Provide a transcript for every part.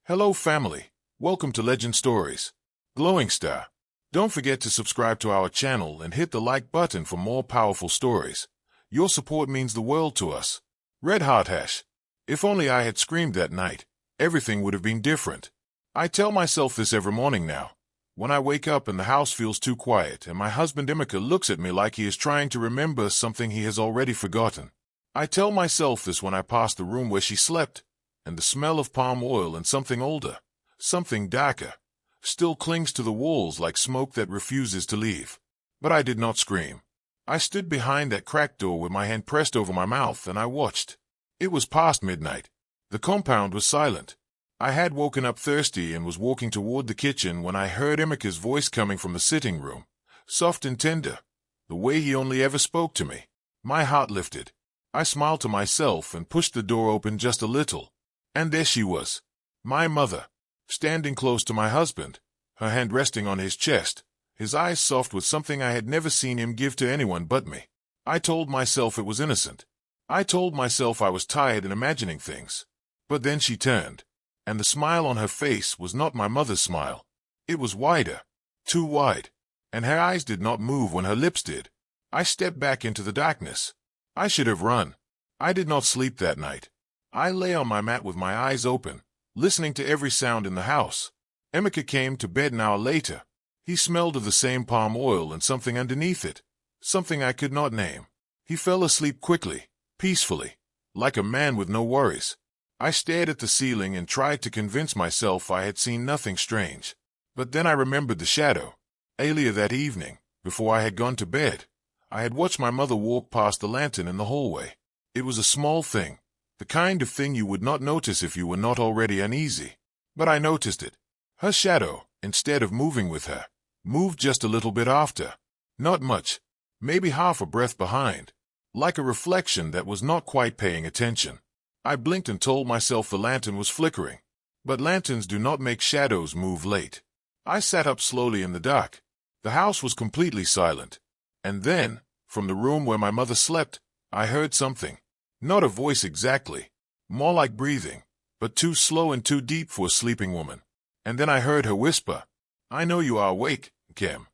Hello family, welcome to Legend Stories. Glowing Star. Don't forget to subscribe to our channel and hit the like button for more powerful stories. Your support means the world to us. Red Heart Hash. If only I had screamed that night, everything would have been different. I tell myself this every morning now. When I wake up and the house feels too quiet and my husband Emeka looks at me like he is trying to remember something he has already forgotten. I tell myself this when I pass the room where she slept, and the smell of palm oil and something older, something darker, still clings to the walls like smoke that refuses to leave. But I did not scream. I stood behind that cracked door with my hand pressed over my mouth and I watched. It was past midnight. The compound was silent. I had woken up thirsty and was walking toward the kitchen when I heard Emeka's voice coming from the sitting room, soft and tender, the way he only ever spoke to me. My heart lifted. I smiled to myself and pushed the door open just a little. And there she was, my mother, standing close to my husband, her hand resting on his chest, his eyes soft with something I had never seen him give to anyone but me. I told myself it was innocent. I told myself I was tired and imagining things. But then she turned, and the smile on her face was not my mother's smile. It was wider, too wide, and her eyes did not move when her lips did. I stepped back into the darkness. I should have run. I did not sleep that night. I lay on my mat with my eyes open, listening to every sound in the house. Emeka came to bed an hour later. He smelled of the same palm oil and something underneath it, something I could not name. He fell asleep quickly, peacefully, like a man with no worries. I stared at the ceiling and tried to convince myself I had seen nothing strange. But then I remembered the shadow. Earlier that evening, before I had gone to bed, I had watched my mother walk past the lantern in the hallway. It was a small thing, the kind of thing you would not notice if you were not already uneasy. But I noticed it. Her shadow, instead of moving with her, moved just a little bit after. Not much, maybe half a breath behind, like a reflection that was not quite paying attention. I blinked and told myself the lantern was flickering. But lanterns do not make shadows move late. I sat up slowly in the dark. The house was completely silent. And then, from the room where my mother slept, I heard something. Not a voice exactly. More like breathing, but too slow and too deep for a sleeping woman. And then I heard her whisper, "I know you are awake, Kem."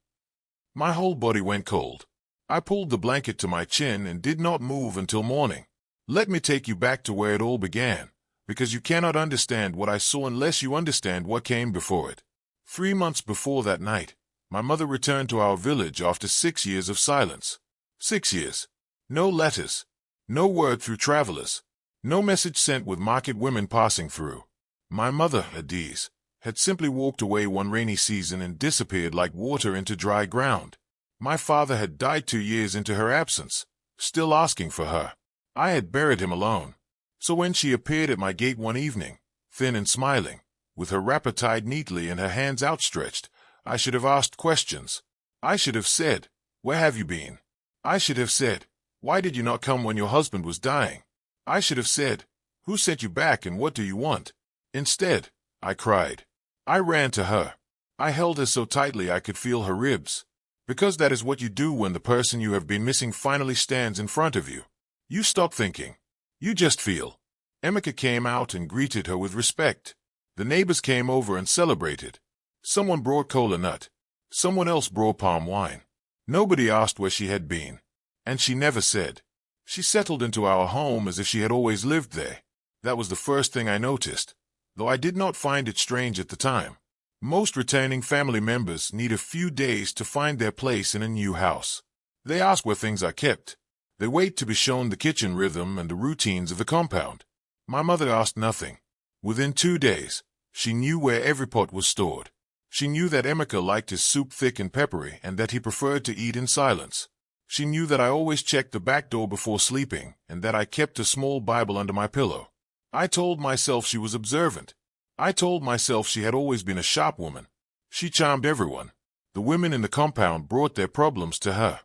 My whole body went cold. I pulled the blanket to my chin and did not move until morning. Let me take you back to where it all began, because you cannot understand what I saw unless you understand what came before it. 3 months before that night, my mother returned to our village after 6 years of silence. 6 years. No letters. No word through travelers. No message sent with market women passing through. My mother, Adiz, had simply walked away one rainy season and disappeared like water into dry ground. My father had died 2 years into her absence, still asking for her. I had buried him alone. So when she appeared at my gate one evening, thin and smiling, with her wrapper tied neatly and her hands outstretched, I should have asked questions. I should have said, "Where have you been?" I should have said, "Why did you not come when your husband was dying?" I should have said, "Who sent you back and what do you want?" Instead, I cried. I ran to her. I held her so tightly I could feel her ribs. Because that is what you do when the person you have been missing finally stands in front of you. You stop thinking. You just feel. Emeka came out and greeted her with respect. The neighbors came over and celebrated. Someone brought cola nut. Someone else brought palm wine. Nobody asked where she had been. And she never said. She settled into our home as if she had always lived there. That was the first thing I noticed, though I did not find it strange at the time. Most returning family members need a few days to find their place in a new house. They ask where things are kept. They wait to be shown the kitchen rhythm and the routines of the compound. My mother asked nothing. Within 2 days, she knew where every pot was stored. She knew that Emeka liked his soup thick and peppery and that he preferred to eat in silence. She knew that I always checked the back door before sleeping and that I kept a small Bible under my pillow. I told myself she was observant. I told myself she had always been a sharp woman. She charmed everyone. The women in the compound brought their problems to her.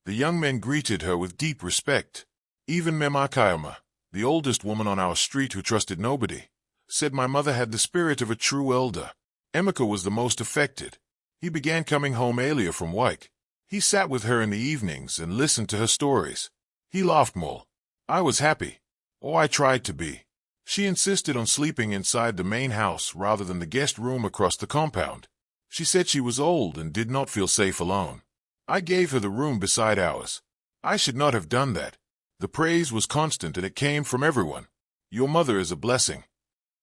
The young men greeted her with deep respect. Even Mema Kayama, the oldest woman on our street who trusted nobody, said my mother had the spirit of a true elder. Emeka was the most affected. He began coming home earlier from work. He sat with her in the evenings and listened to her stories. He laughed more. I was happy. Or I tried to be. She insisted on sleeping inside the main house rather than the guest room across the compound. She said she was old and did not feel safe alone. I gave her the room beside ours. I should not have done that. The praise was constant and it came from everyone. Your mother is a blessing.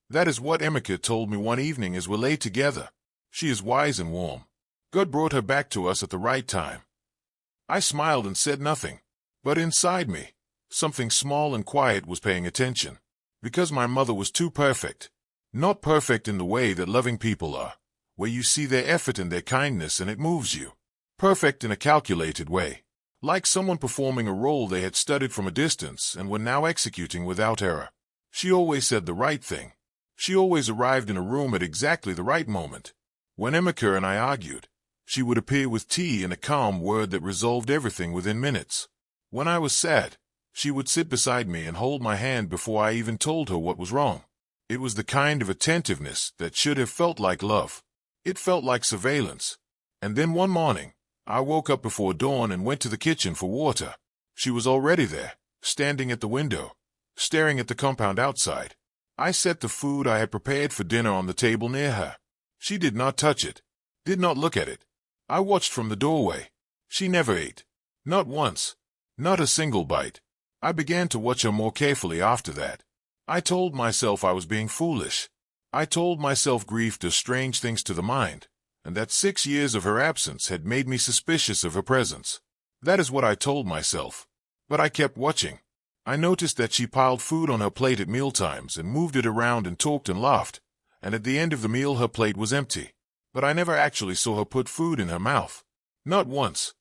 That is what Emeka told me one evening as we lay together. She is wise and warm. God brought her back to us at the right time. I smiled and said nothing. But inside me, something small and quiet was paying attention. Because my mother was too perfect. Not perfect in the way that loving people are, where you see their effort and their kindness and it moves you. Perfect in a calculated way. Like someone performing a role they had studied from a distance and were now executing without error. She always said the right thing. She always arrived in a room at exactly the right moment. When Emeka and I argued, she would appear with tea and a calm word that resolved everything within minutes. When I was sad, she would sit beside me and hold my hand before I even told her what was wrong. It was the kind of attentiveness that should have felt like love. It felt like surveillance. And then one morning, I woke up before dawn and went to the kitchen for water. She was already there, standing at the window, staring at the compound outside. I set the food I had prepared for dinner on the table near her. She did not touch it, did not look at it. I watched from the doorway. She never ate. Not once. Not a single bite. I began to watch her more carefully after that. I told myself I was being foolish. I told myself grief does strange things to the mind, and that 6 years of her absence had made me suspicious of her presence. That is what I told myself. But I kept watching. I noticed that she piled food on her plate at mealtimes and moved it around and talked and laughed, and at the end of the meal her plate was empty. But I never actually saw her put food in her mouth. Not once.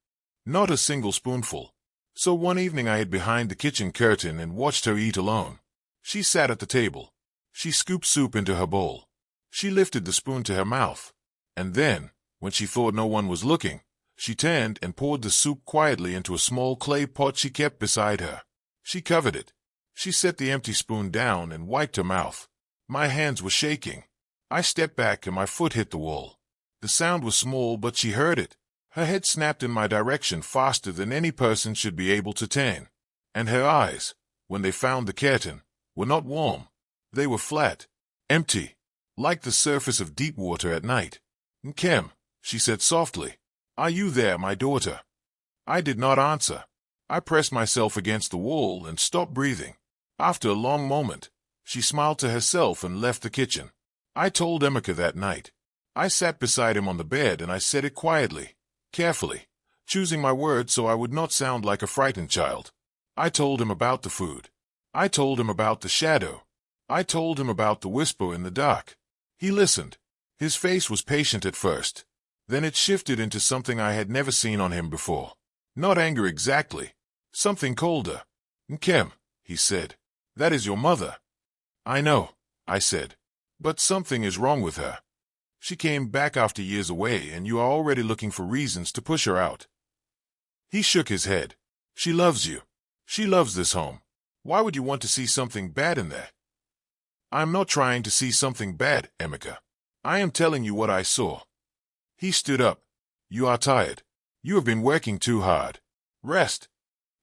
Not a single spoonful. So one evening I hid behind the kitchen curtain and watched her eat alone. She sat at the table. She scooped soup into her bowl. She lifted the spoon to her mouth. And then, when she thought no one was looking, she turned and poured the soup quietly into a small clay pot she kept beside her. She covered it. She set the empty spoon down and wiped her mouth. My hands were shaking. I stepped back and my foot hit the wall. The sound was small, but she heard it. Her head snapped in my direction faster than any person should be able to turn. And her eyes, when they found the curtain, were not warm. They were flat, empty, like the surface of deep water at night. "Nkem," she said softly. "Are you there, my daughter?" I did not answer. I pressed myself against the wall and stopped breathing. After a long moment, she smiled to herself and left the kitchen. I told Emeka that night. I sat beside him on the bed and I said it quietly, carefully, choosing my words so I would not sound like a frightened child. I told him about the food. I told him about the shadow. I told him about the whisper in the dark. He listened. His face was patient at first. Then it shifted into something I had never seen on him before. Not anger exactly. Something colder. "Nkem," he said. "That is your mother." "I know," I said. "But something is wrong with her. She came back after years away, and you are already looking for reasons to push her out." He shook his head. "She loves you. She loves this home. Why would you want to see something bad in there?" "I am not trying to see something bad, Emeka. I am telling you what I saw." He stood up. "You are tired. You have been working too hard. Rest."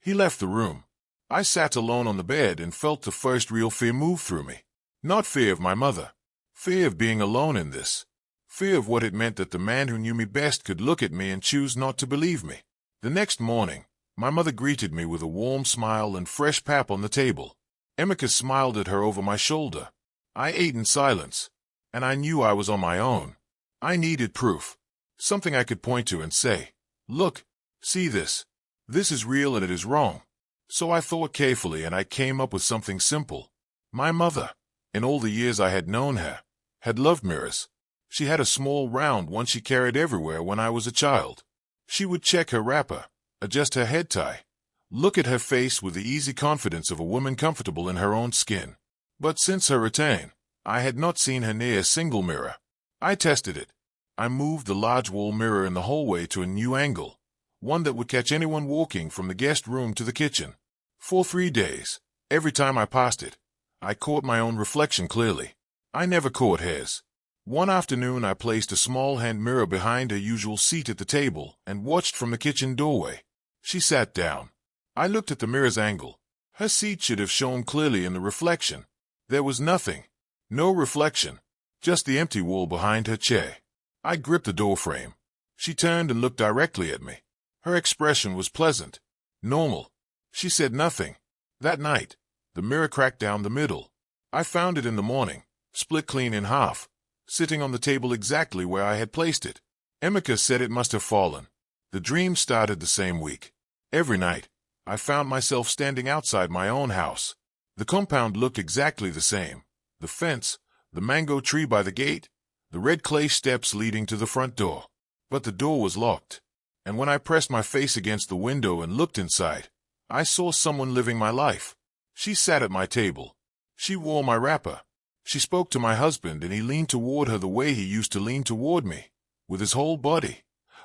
He left the room. I sat alone on the bed and felt the first real fear move through me. Not fear of my mother. Fear of being alone in this. Fear of what it meant that the man who knew me best could look at me and choose not to believe me. The next morning, my mother greeted me with a warm smile and fresh pap on the table. Emeka smiled at her over my shoulder. I ate in silence, and I knew I was on my own. I needed proof. Something I could point to and say, "Look, see this. This is real and it is wrong." So I thought carefully and I came up with something simple. My mother, in all the years I had known her, had loved mirrors. She had a small round one she carried everywhere when I was a child. She would check her wrapper, adjust her head tie, look at her face with the easy confidence of a woman comfortable in her own skin. But since her return, I had not seen her near a single mirror. I tested it. I moved the large wall mirror in the hallway to a new angle, one that would catch anyone walking from the guest room to the kitchen. For 3 days, every time I passed it, I caught my own reflection clearly. I never caught hers. One afternoon I placed a small hand mirror behind her usual seat at the table and watched from the kitchen doorway. She sat down. I looked at the mirror's angle. Her seat should have shown clearly in the reflection. There was nothing. No reflection. Just the empty wall behind her chair. I gripped the doorframe. She turned and looked directly at me. Her expression was pleasant. Normal. She said nothing. That night, the mirror cracked down the middle. I found it in the morning, split clean in half, sitting on the table exactly where I had placed it. Emeka said it must have fallen. The dream started the same week. Every night, I found myself standing outside my own house. The compound looked exactly the same. The fence, the mango tree by the gate, the red clay steps leading to the front door. But the door was locked. And when I pressed my face against the window and looked inside, I saw someone living my life. She sat at my table. She wore my wrapper. She spoke to my husband, and he leaned toward her the way he used to lean toward me, with his whole body,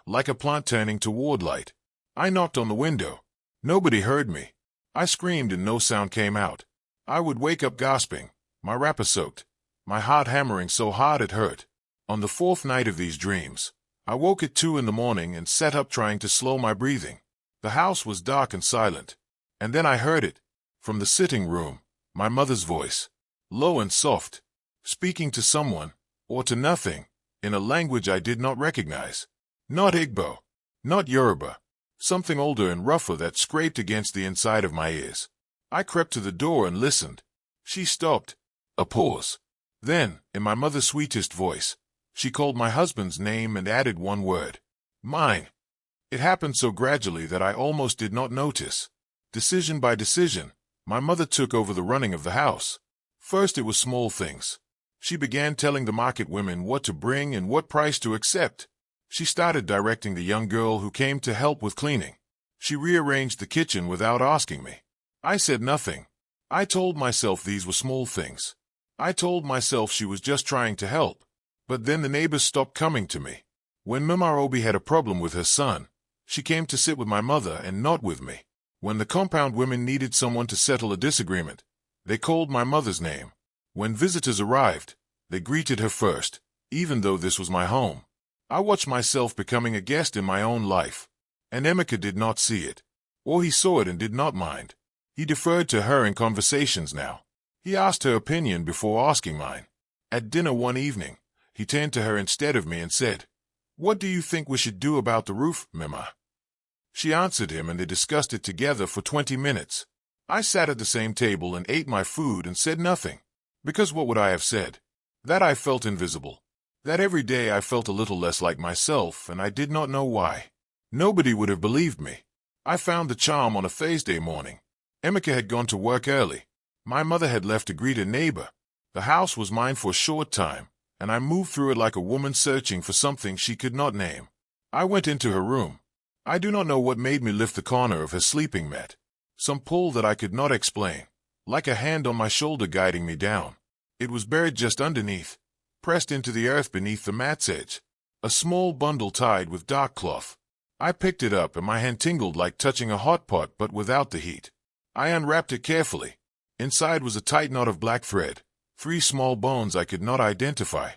like a plant turning toward light. I knocked on the window. Nobody heard me. I screamed and no sound came out. I would wake up gasping, my wrapper soaked, my heart hammering so hard it hurt. On the fourth night of these dreams, I woke at 2 in the morning and sat up trying to slow my breathing. The house was dark and silent. And then I heard it, from the sitting room, my mother's voice, low and soft, speaking to someone, or to nothing, in a language I did not recognize. Not Igbo, not Yoruba, something older and rougher that scraped against the inside of my ears. I crept to the door and listened. She stopped. A pause. Then, in my mother's sweetest voice, she called my husband's name and added one word. Mine. It happened so gradually that I almost did not notice. Decision by decision, my mother took over the running of the house. First it was small things. She began telling the market women what to bring and what price to accept. She started directing the young girl who came to help with cleaning. She rearranged the kitchen without asking me. I said nothing. I told myself these were small things. I told myself she was just trying to help. But then the neighbors stopped coming to me. When Mamarobi had a problem with her son, she came to sit with my mother and not with me. When the compound women needed someone to settle a disagreement, they called my mother's name. When visitors arrived, they greeted her first, even though this was my home. I watched myself becoming a guest in my own life. And Emeka did not see it. Or he saw it and did not mind. He deferred to her in conversations now. He asked her opinion before asking mine. At dinner one evening, he turned to her instead of me and said, "What do you think we should do about the roof, Mima?" She answered him and they discussed it together for 20 minutes. I sat at the same table and ate my food and said nothing. Because what would I have said? That I felt invisible. That every day I felt a little less like myself, and I did not know why. Nobody would have believed me. I found the charm on a Thursday morning. Emeka had gone to work early. My mother had left to greet a neighbor. The house was mine for a short time, and I moved through it like a woman searching for something she could not name. I went into her room. I do not know what made me lift the corner of her sleeping mat. Some pull that I could not explain, like a hand on my shoulder guiding me down. It was buried just underneath, pressed into the earth beneath the mat's edge. A small bundle tied with dark cloth. I picked it up and my hand tingled like touching a hot pot but without the heat. I unwrapped it carefully. Inside was a tight knot of black thread, 3 small bones I could not identify,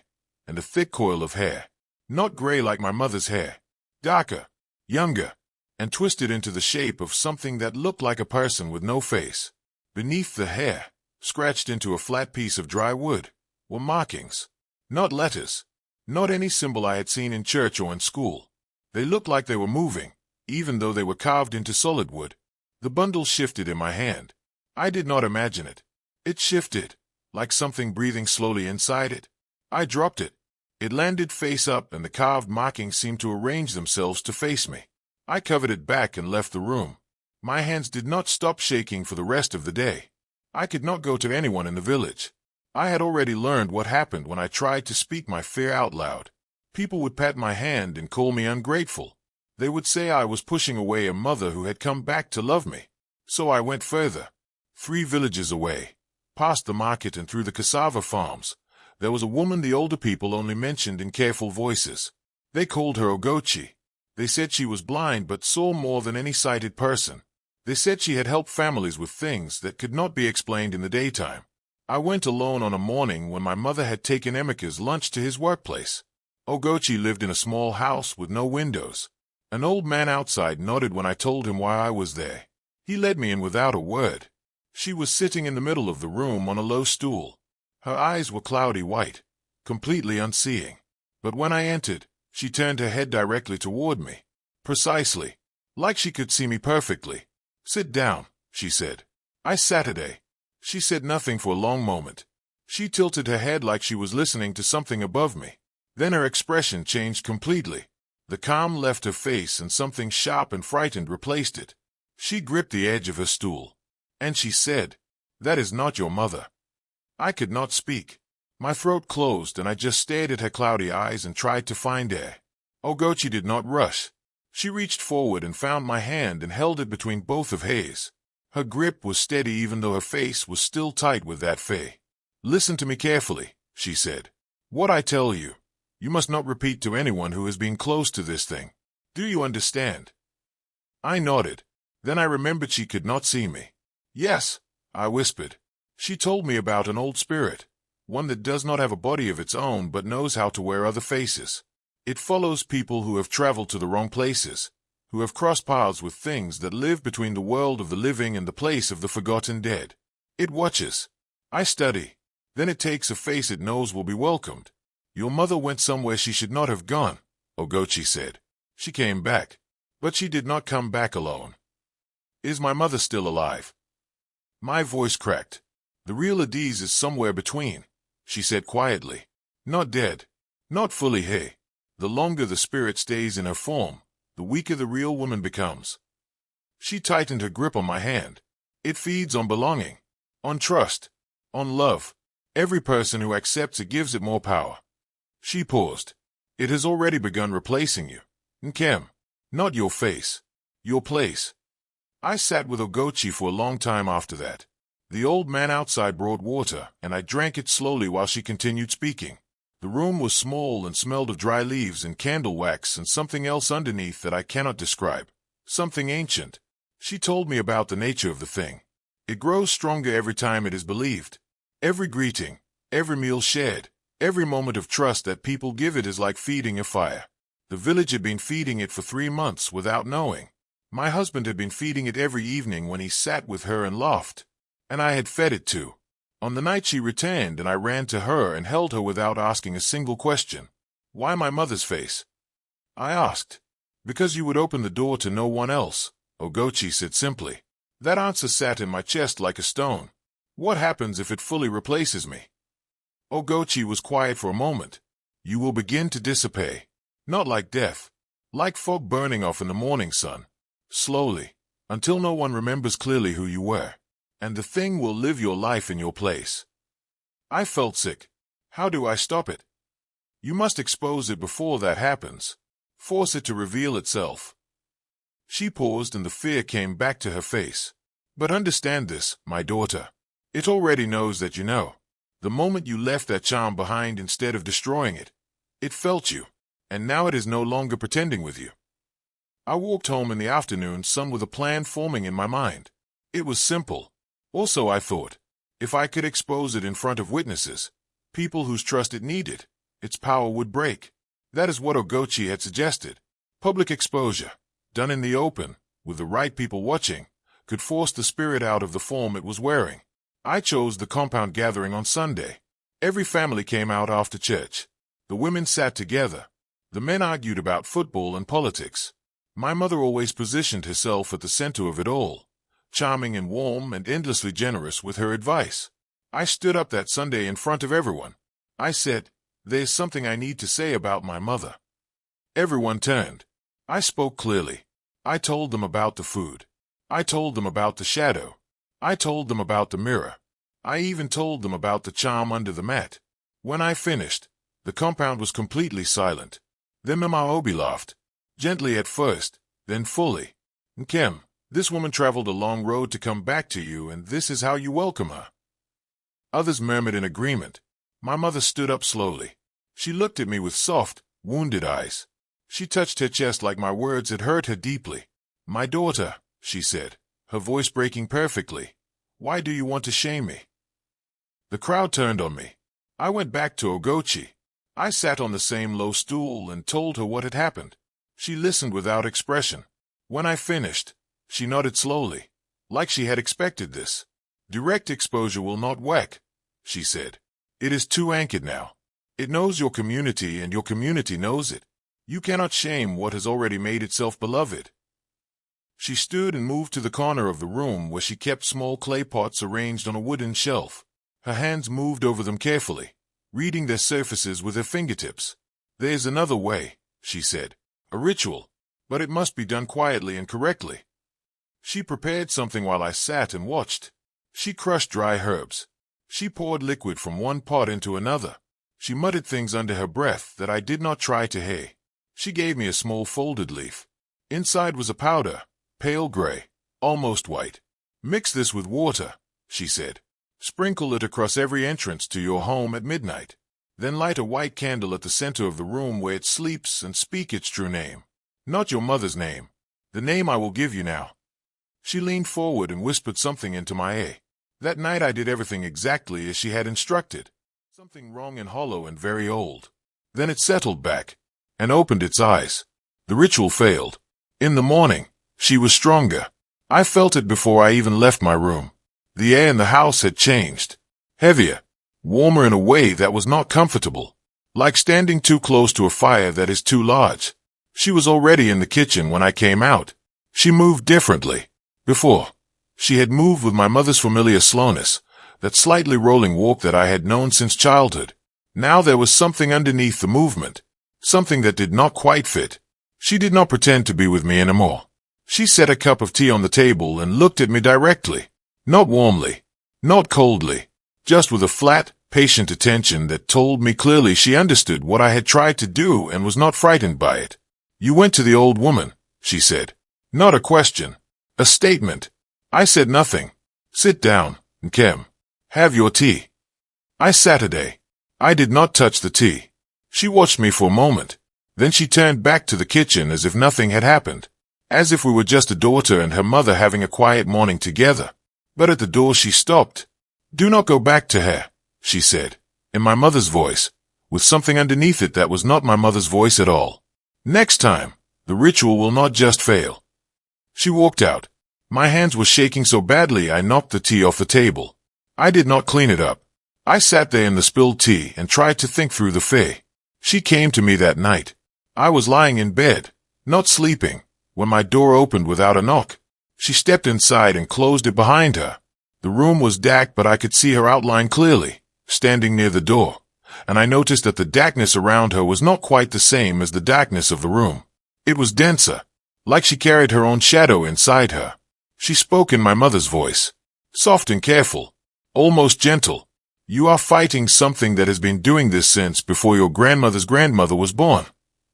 and a thick coil of hair. Not gray like my mother's hair. Darker, younger, and twisted into the shape of something that looked like a person with no face. Beneath the hair, scratched into a flat piece of dry wood, were markings. Not letters. Not any symbol I had seen in church or in school. They looked like they were moving, even though they were carved into solid wood. The bundle shifted in my hand. I did not imagine it. It shifted, like something breathing slowly inside it. I dropped it. It landed face up and the carved markings seemed to arrange themselves to face me. I covered it back and left the room. My hands did not stop shaking for the rest of the day. I could not go to anyone in the village. I had already learned what happened when I tried to speak my fear out loud. People would pat my hand and call me ungrateful. They would say I was pushing away a mother who had come back to love me. So I went further. 3 villages away, past the market and through the cassava farms, there was a woman the older people only mentioned in careful voices. They called her Ogochi. They said she was blind but saw more than any sighted person. They said she had helped families with things that could not be explained in the daytime. I went alone on a morning when my mother had taken Emeka's lunch to his workplace. Ogochi lived in a small house with no windows. An old man outside nodded when I told him why I was there. He led me in without a word. She was sitting in the middle of the room on a low stool. Her eyes were cloudy white, completely unseeing. But when I entered, she turned her head directly toward me. Precisely. Like she could see me perfectly. "Sit down," she said. I sat today. She said nothing for a long moment. She tilted her head like she was listening to something above me. Then her expression changed completely. The calm left her face and something sharp and frightened replaced it. She gripped the edge of her stool. And she said, "That is not your mother." I could not speak. My throat closed and I just stared at her cloudy eyes and tried to find air. Ogochi did not rush. She reached forward and found my hand and held it between both of hers. Her grip was steady even though her face was still tight with that fey. "Listen to me carefully," she said. "What I tell you, you must not repeat to anyone who has been close to this thing. Do you understand?" I nodded. Then I remembered she could not see me. "Yes," I whispered. "She told me about an old spirit, one that does not have a body of its own but knows how to wear other faces. It follows people who have traveled to the wrong places, who have crossed paths with things that live between the world of the living and the place of the forgotten dead. It watches. I study. Then it takes a face it knows will be welcomed. Your mother went somewhere she should not have gone," Ogochi said. "She came back. But she did not come back alone." "Is my mother still alive?" My voice cracked. "The real Adiz is somewhere between," she said quietly. "Not dead. Not fully hey. The longer the spirit stays in her form, the weaker the real woman becomes." She tightened her grip on my hand. "It feeds on belonging, on trust, on love. Every person who accepts it gives it more power." She paused. "It has already begun replacing you. Nkem. Not your face. Your place." I sat with Ogochi for a long time after that. The old man outside brought water, and I drank it slowly while she continued speaking. The room was small and smelled of dry leaves and candle wax and something else underneath that I cannot describe. Something ancient. She told me about the nature of the thing. It grows stronger every time it is believed. Every greeting, every meal shared, every moment of trust that people give it is like feeding a fire. The village had been feeding it for 3 months without knowing. My husband had been feeding it every evening when he sat with her and laughed. And I had fed it too. On the night she returned and I ran to her and held her without asking a single question. "Why my mother's face?" I asked. "Because you would open the door to no one else," Ogochi said simply. That answer sat in my chest like a stone. "What happens if it fully replaces me?" Ogochi was quiet for a moment. "You will begin to dissipate. Not like death. Like fog burning off in the morning sun. Slowly. Until no one remembers clearly who you were. And the thing will live your life in your place." I felt sick. "How do I stop it?" "You must expose it before that happens. Force it to reveal itself." She paused and the fear came back to her face. "But understand this, my daughter. It already knows that you know. The moment you left that charm behind instead of destroying it, it felt you, and now it is no longer pretending with you." I walked home in the afternoon sun with a plan forming in my mind. It was simple. Also, I thought, if I could expose it in front of witnesses, people whose trust it needed, its power would break. That is what Ogochi had suggested. Public exposure, done in the open, with the right people watching, could force the spirit out of the form it was wearing. I chose the compound gathering on Sunday. Every family came out after church. The women sat together. The men argued about football and politics. My mother always positioned herself at the center of it all, charming and warm and endlessly generous with her advice. I stood up that Sunday in front of everyone. I said, "There's something I need to say about my mother." Everyone turned. I spoke clearly. I told them about the food. I told them about the shadow. I told them about the mirror. I even told them about the charm under the mat. When I finished, the compound was completely silent. Then Mama Obi laughed, gently at first, then fully. "Nkem, this woman traveled a long road to come back to you, and this is how you welcome her." Others murmured in agreement. My mother stood up slowly. She looked at me with soft, wounded eyes. She touched her chest like my words had hurt her deeply. "My daughter," she said, her voice breaking perfectly, "why do you want to shame me?" The crowd turned on me. I went back to Ogochi. I sat on the same low stool and told her what had happened. She listened without expression. When I finished, she nodded slowly, like she had expected this. "Direct exposure will not work," she said. It is too anchored now. It knows your community and your community knows it. You cannot shame what has already made itself beloved. She stood and moved to the corner of the room where she kept small clay pots arranged on a wooden shelf. Her hands moved over them carefully, reading their surfaces with her fingertips. There's another way, she said. A ritual, but it must be done quietly and correctly. She prepared something while I sat and watched. She crushed dry herbs. She poured liquid from one pot into another. She muttered things under her breath that I did not try to hear. She gave me a small folded leaf. Inside was a powder, pale gray, almost white. Mix this with water, she said. Sprinkle it across every entrance to your home at midnight. Then light a white candle at the center of the room where it sleeps and speak its true name. Not your mother's name. The name I will give you now. She leaned forward and whispered something into my ear. That night I did everything exactly as she had instructed. Something wrong and hollow and very old. Then it settled back and opened its eyes. The ritual failed. In the morning, she was stronger. I felt it before I even left my room. The air in the house had changed. Heavier, warmer in a way that was not comfortable. Like standing too close to a fire that is too large. She was already in the kitchen when I came out. She moved differently. Before, she had moved with my mother's familiar slowness, that slightly rolling walk that I had known since childhood. Now there was something underneath the movement, something that did not quite fit. She did not pretend to be with me anymore. She set a cup of tea on the table and looked at me directly, not warmly, not coldly, just with a flat, patient attention that told me clearly she understood what I had tried to do and was not frightened by it. You went to the old woman, she said. Not a question. A statement. I said nothing. Sit down, Nkem. Have your tea. I sat a day. I did not touch the tea. She watched me for a moment. Then she turned back to the kitchen as if nothing had happened. As if we were just a daughter and her mother having a quiet morning together. But at the door she stopped. Do not go back to her, she said, in my mother's voice, with something underneath it that was not my mother's voice at all. Next time, the ritual will not just fail. She walked out. My hands were shaking so badly I knocked the tea off the table. I did not clean it up. I sat there in the spilled tea and tried to think through the fay. She came to me that night. I was lying in bed, not sleeping, when my door opened without a knock. She stepped inside and closed it behind her. The room was dark, but I could see her outline clearly, standing near the door, and I noticed that the darkness around her was not quite the same as the darkness of the room. It was denser, like she carried her own shadow inside her. She spoke in my mother's voice, soft and careful, almost gentle. You are fighting something that has been doing this since before your grandmother's grandmother was born,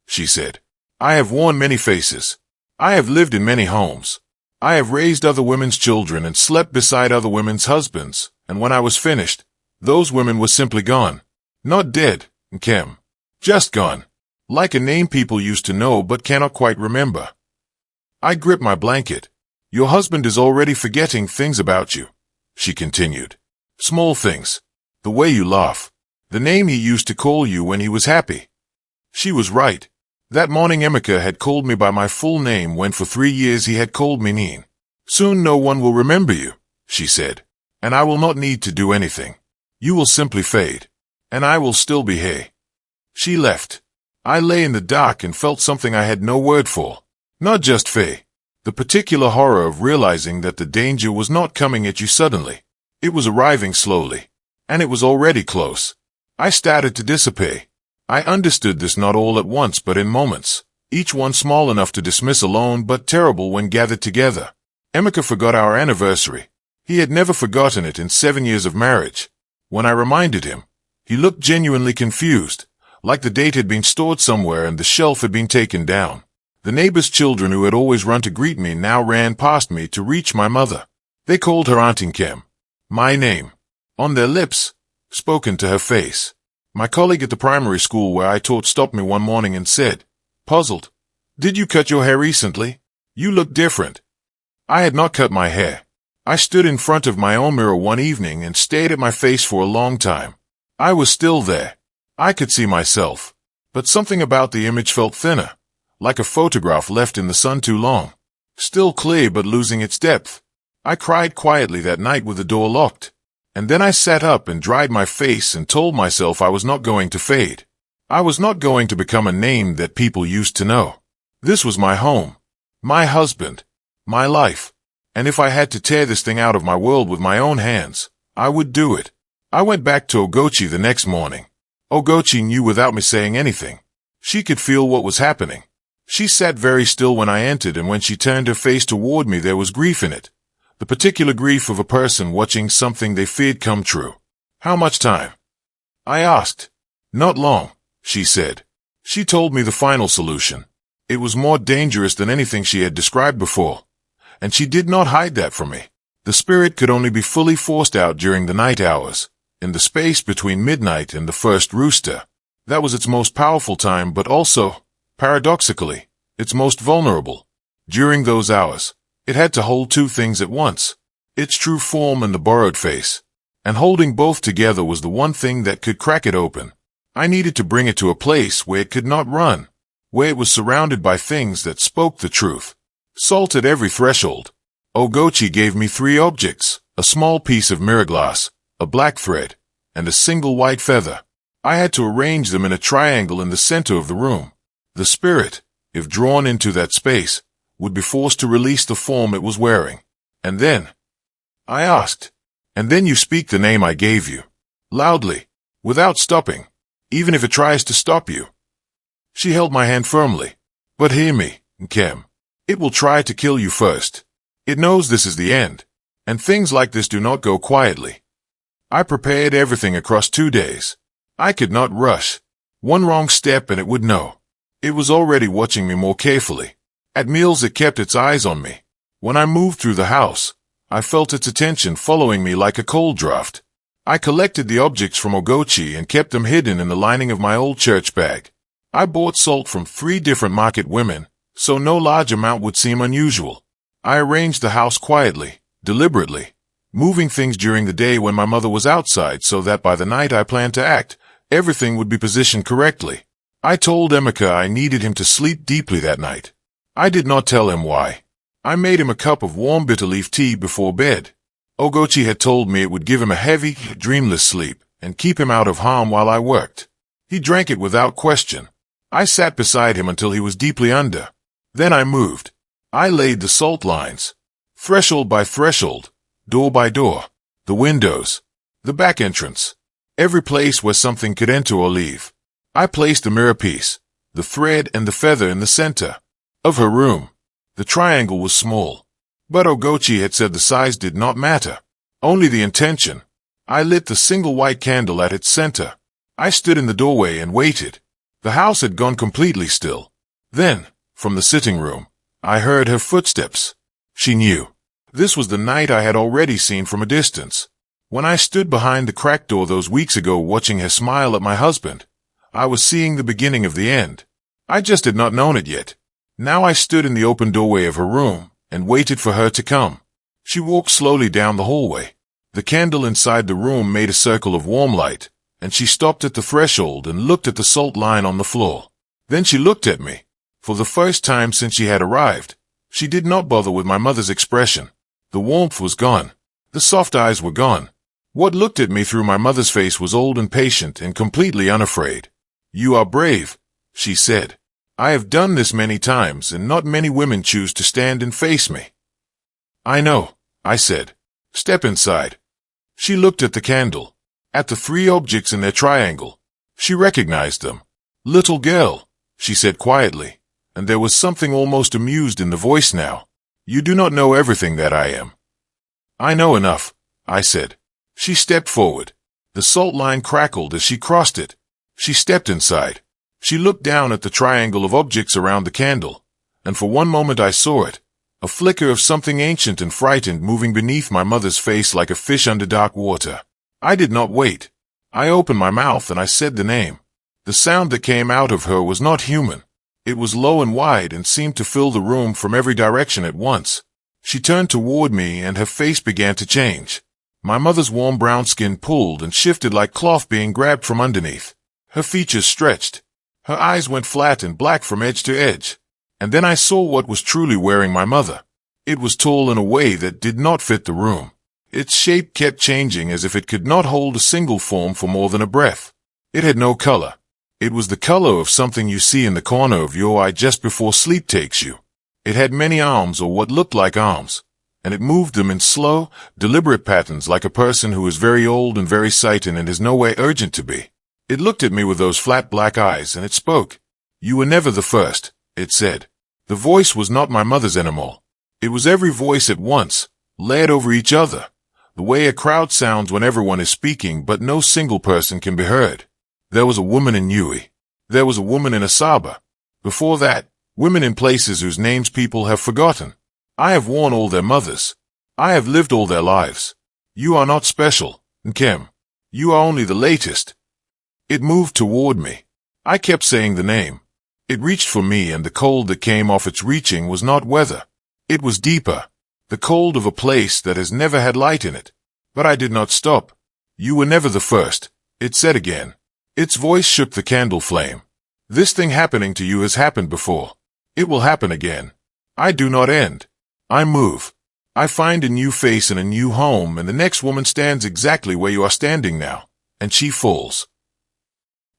she said. I have worn many faces. I have lived in many homes. I have raised other women's children and slept beside other women's husbands, and when I was finished, those women were simply gone. Not dead, Nkem. Just gone. Like a name people used to know but cannot quite remember. I gripped my blanket. Your husband is already forgetting things about you, she continued. Small things. The way you laugh. The name he used to call you when he was happy. She was right. That morning Emeka had called me by my full name when for 3 years he had called me Neen. Soon no one will remember you, she said, and I will not need to do anything. You will simply fade, and I will still be here. She left. I lay in the dark and felt something I had no word for. Not just fear. The particular horror of realizing that the danger was not coming at you suddenly. It was arriving slowly, and it was already close. I started to disappear. I understood this not all at once but in moments, each one small enough to dismiss alone but terrible when gathered together. Emeka forgot our anniversary. He had never forgotten it in 7 years of marriage. When I reminded him, he looked genuinely confused, like the date had been stored somewhere and the shelf had been taken down. The neighbors' children who had always run to greet me now ran past me to reach my mother. They called her Aunt Nkem. My name. On their lips, spoken to her face. My colleague at the primary school where I taught stopped me one morning and said, puzzled, "Did you cut your hair recently? You look different." I had not cut my hair. I stood in front of my own mirror one evening and stared at my face for a long time. I was still there. I could see myself. But something about the image felt thinner, like a photograph left in the sun too long. Still clear but losing its depth. I cried quietly that night with the door locked. And then I sat up and dried my face and told myself I was not going to fade. I was not going to become a name that people used to know. This was my home, my husband, my life. And if I had to tear this thing out of my world with my own hands, I would do it. I went back to Ogochi the next morning. Ogochi knew without me saying anything. She could feel what was happening. She sat very still when I entered, and when she turned her face toward me there was grief in it. The particular grief of a person watching something they feared come true. How much time? I asked. Not long, she said. She told me the final solution. It was more dangerous than anything she had described before. And she did not hide that from me. The spirit could only be fully forced out during the night hours, in the space between midnight and the first rooster. That was its most powerful time, but also, paradoxically, its most vulnerable. During those hours, it had to hold two things at once, its true form and the borrowed face. And holding both together was the one thing that could crack it open. I needed to bring it to a place where it could not run, where it was surrounded by things that spoke the truth. Salt at every threshold. Ogochi gave me 3 objects, a small piece of mirror glass, a black thread, and a single white feather. I had to arrange them in a triangle in the center of the room. The spirit, if drawn into that space, would be forced to release the form it was wearing. And then, I asked, and then you speak the name I gave you, loudly, without stopping, even if it tries to stop you. She held my hand firmly. But hear me, Nkem. It will try to kill you first. It knows this is the end, and things like this do not go quietly. I prepared everything across 2 days. I could not rush. One wrong step and it would know. It was already watching me more carefully. At meals it kept its eyes on me. When I moved through the house, I felt its attention following me like a cold draft. I collected the objects from Ogochi and kept them hidden in the lining of my old church bag. I bought salt from 3 different market women, so no large amount would seem unusual. I arranged the house quietly, deliberately, moving things during the day when my mother was outside so that by the night I planned to act, everything would be positioned correctly. I told Emeka I needed him to sleep deeply that night. I did not tell him why. I made him a cup of warm bitterleaf tea before bed. Ogochi had told me it would give him a heavy, dreamless sleep and keep him out of harm while I worked. He drank it without question. I sat beside him until he was deeply under. Then I moved. I laid the salt lines, threshold by threshold, door by door, the windows, the back entrance, every place where something could enter or leave. I placed the mirror piece, the thread and the feather in the center of her room. The triangle was small, but Ogochi had said the size did not matter, only the intention. I lit the single white candle at its center. I stood in the doorway and waited. The house had gone completely still. Then, from the sitting room, I heard her footsteps. She knew. This was the night I had already seen from a distance. When I stood behind the cracked door those weeks ago watching her smile at my husband, I was seeing the beginning of the end. I just had not known it yet. Now I stood in the open doorway of her room and waited for her to come. She walked slowly down the hallway. The candle inside the room made a circle of warm light, and she stopped at the threshold and looked at the salt line on the floor. Then she looked at me. For the first time since she had arrived, she did not bother with my mother's expression. The warmth was gone. The soft eyes were gone. What looked at me through my mother's face was old and patient and completely unafraid. "You are brave," she said. "I have done this many times, and not many women choose to stand and face me." "I know," I said. "Step inside." She looked at the candle, at the 3 objects in their triangle. She recognized them. "Little girl," she said quietly, and there was something almost amused in the voice now. "You do not know everything that I am." "I know enough," I said. She stepped forward. The salt line crackled as she crossed it. She stepped inside. She looked down at the triangle of objects around the candle, and for one moment I saw it, a flicker of something ancient and frightened moving beneath my mother's face like a fish under dark water. I did not wait. I opened my mouth and I said the name. The sound that came out of her was not human. It was low and wide and seemed to fill the room from every direction at once. She turned toward me and her face began to change. My mother's warm brown skin pulled and shifted like cloth being grabbed from underneath. Her features stretched. Her eyes went flat and black from edge to edge. And then I saw what was truly wearing my mother. It was tall in a way that did not fit the room. Its shape kept changing as if it could not hold a single form for more than a breath. It had no color. It was the color of something you see in the corner of your eye just before sleep takes you. It had many arms, or what looked like arms, and it moved them in slow, deliberate patterns like a person who is very old and very sighted and is no way urgent to be. It looked at me with those flat black eyes, and it spoke. "You were never the first," it said. The voice was not my mother's anymore. It was every voice at once, layered over each other, the way a crowd sounds when everyone is speaking but no single person can be heard. There was a woman in Yui. There was a woman in Asaba. Before that, women in places whose names people have forgotten. I have worn all their mothers. I have lived all their lives. You are not special, Nkem. You are only the latest. It moved toward me. I kept saying the name. It reached for me, and the cold that came off its reaching was not weather. It was deeper. The cold of a place that has never had light in it. But I did not stop. "You were never the first," it said again. Its voice shook the candle flame. "This thing happening to you has happened before. It will happen again. I do not end. I move. I find a new face and a new home, and the next woman stands exactly where you are standing now, and she falls."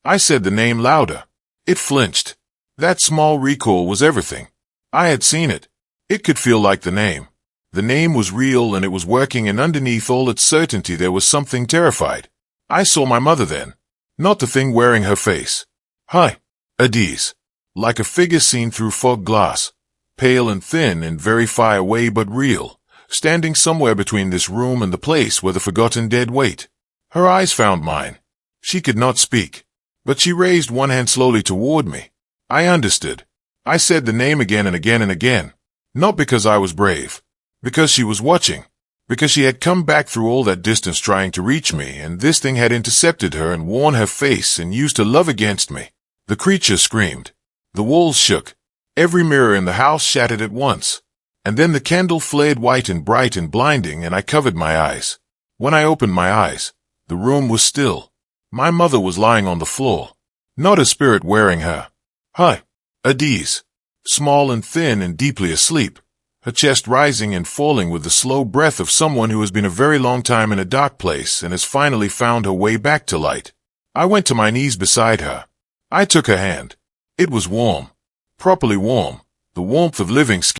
I said the name louder. It flinched. That small recoil was everything. I had seen it. It could feel like the name. The name was real, and it was working, and underneath all its certainty there was something terrified. I saw my mother then. Not the thing wearing her face. Hi, Adiz. Like a figure seen through fog glass. Pale and thin and very far away but real. Standing somewhere between this room and the place where the forgotten dead wait. Her eyes found mine. She could not speak, but she raised one hand slowly toward me. I understood. I said the name again and again and again. Not because I was brave. Because she was watching. Because she had come back through all that distance trying to reach me, and this thing had intercepted her and worn her face and used her love against me. The creature screamed. The walls shook. Every mirror in the house shattered at once. And then the candle flared white and bright and blinding, and I covered my eyes. When I opened my eyes, the room was still. My mother was lying on the floor. Not a spirit wearing her. Hi, Adiz. Small and thin and deeply asleep. Her chest rising and falling with the slow breath of someone who has been a very long time in a dark place and has finally found her way back to light. I went to my knees beside her. I took her hand. It was warm. Properly warm. The warmth of living skin.